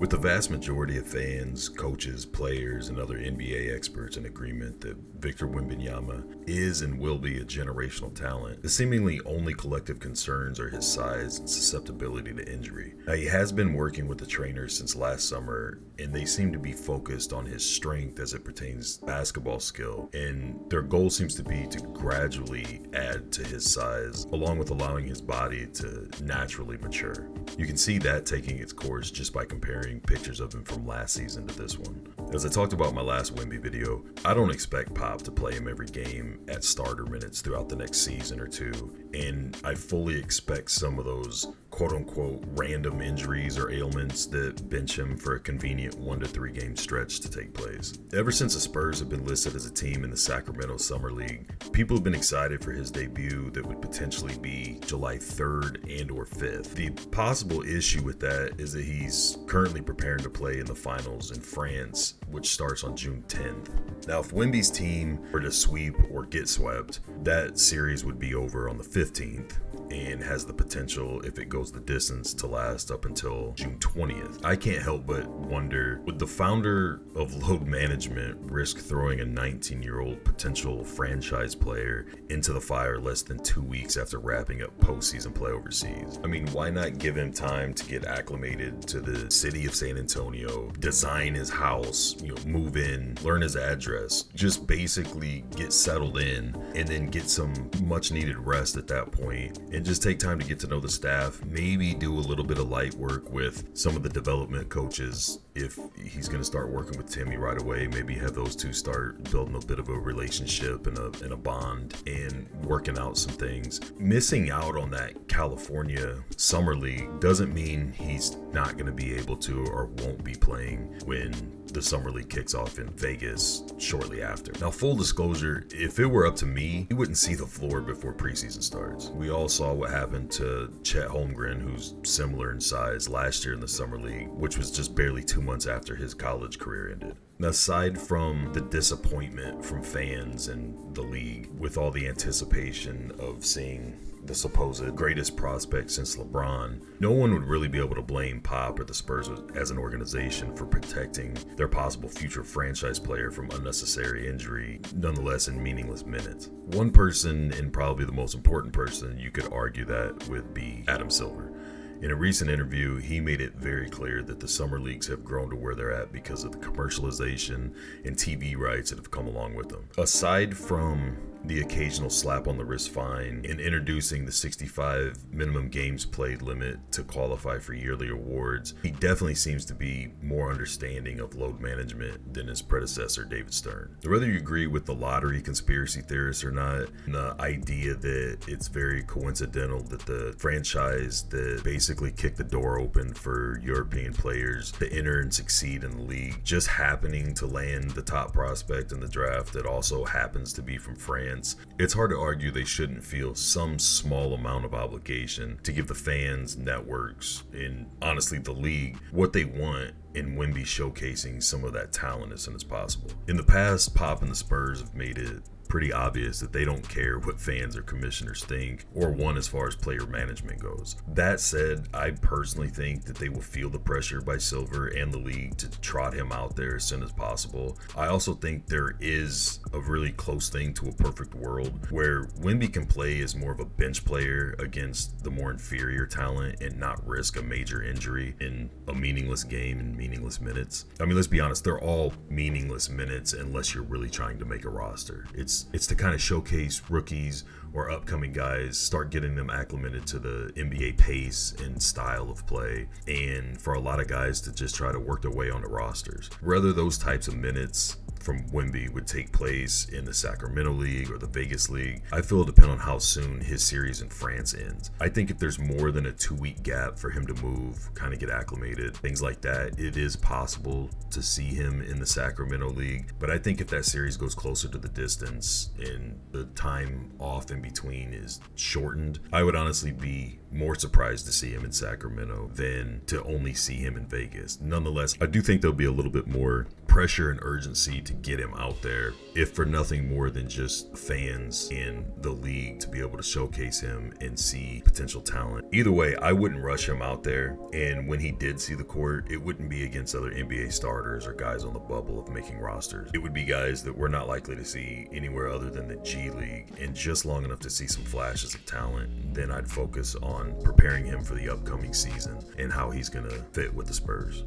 With the vast majority of fans, coaches, players, and other NBA experts in agreement that Victor Wembanyama is and will be a generational talent, the seemingly only collective concerns are his size and susceptibility to injury. Now, he has been working with the trainers since last summer, and they seem to be focused on his strength as it pertains to basketball skill, and their goal seems to be to gradually add to his size, along with allowing his body to naturally mature. You can see that taking its course just by comparing pictures of him from last season to this one. As I talked about in my last Wemby video, I don't expect Pop to play him every game at starter minutes throughout the next season or two, and I fully expect some of those quote-unquote random injuries or ailments that bench him for a convenient 1 to 3 game stretch to take place. Ever since the Spurs have been listed as a team in the Sacramento Summer League, people have been excited for his debut that would potentially be July 3rd and or 5th. The possible issue with that is that he's currently preparing to play in the finals in France, which starts on June 10th. Now, if Wemby's team were to sweep or get swept, that series would be over on the 15th and has the potential, if it goes the distance, to last up until June 20th. I can't help but wonder, would the founder of Load Management risk throwing a 19-year-old potential franchise player into the fire less than 2 weeks after wrapping up postseason play overseas? I mean, why not give him time to get acclimated to the city of San Antonio, design his house, move in, learn his address, just basically get settled in, and then get some much needed rest at that point, and just take time to get to know the staff, maybe do a little bit of light work with some of the development coaches. If he's going to start working with Timmy right away, maybe have those two start building a bit of a relationship and a bond and working out some things. Missing out on that California Summer League doesn't mean he's not going to be able to or won't be playing when the Summer League kicks off in Vegas shortly after. Now, full disclosure, if it were up to me, he wouldn't see the floor before preseason starts. We all saw what happened to Chet Holmgren, who's similar in size, last year in the Summer League, which was just barely 2 months after his college career ended. Now, aside from the disappointment from fans and the league with all the anticipation of seeing the supposed greatest prospect since LeBron, no one would really be able to blame Pop or the Spurs as an organization for protecting their possible future franchise player from unnecessary injury, nonetheless in meaningless minutes. One person, and probably the most important person you could argue that would, be Adam Silver. In a recent interview, he made it very clear that the summer leagues have grown to where they're at because of the commercialization and TV rights that have come along with them. Aside from the occasional slap on the wrist fine and introducing the 65 minimum games played limit to qualify for yearly awards, he definitely seems to be more understanding of load management than his predecessor, David Stern. Whether you agree with the lottery conspiracy theorists or not, the idea that it's very coincidental that the franchise that basically kicked the door open for European players to enter and succeed in the league just happening to land the top prospect in the draft that also happens to be from France, it's hard to argue they shouldn't feel some small amount of obligation to give the fans, networks, and honestly the league what they want in Wemby showcasing some of that talent as soon as possible. In the past, Pop and the Spurs have made it pretty obvious that they don't care what fans or commissioners think or want as far as player management goes. That said, I personally think that they will feel the pressure by Silver and the league to trot him out there as soon as possible. I also think there is a really close thing to a perfect world where Wemby can play as more of a bench player against the more inferior talent and not risk a major injury in a meaningless game and meaningless minutes. I mean, let's be honest, they're all meaningless minutes unless you're really trying to make a roster. It's to kind of showcase rookies or upcoming guys, start getting them acclimated to the NBA pace and style of play, and for a lot of guys to just try to work their way onto rosters. Whether those types of minutes from Wemby would take place in the Sacramento League or the Vegas League, I feel it'll depend on how soon his series in France ends. I think if there's more than a 2-week gap for him to move, kind of get acclimated, things like that, it is possible to see him in the Sacramento League. But I think if that series goes closer to the distance and the time off in between is shortened, I would honestly be more surprised to see him in Sacramento than to only see him in Vegas. Nonetheless, I do think there'll be a little bit more pressure and urgency to get him out there, if for nothing more than just fans in the league to be able to showcase him and see potential talent. Either way, I wouldn't rush him out there. And when he did see the court, it wouldn't be against other NBA starters or guys on the bubble of making rosters. It would be guys that we're not likely to see anywhere other than the G League, and just long enough to see some flashes of talent. Then I'd focus on preparing him for the upcoming season and how he's going to fit with the Spurs.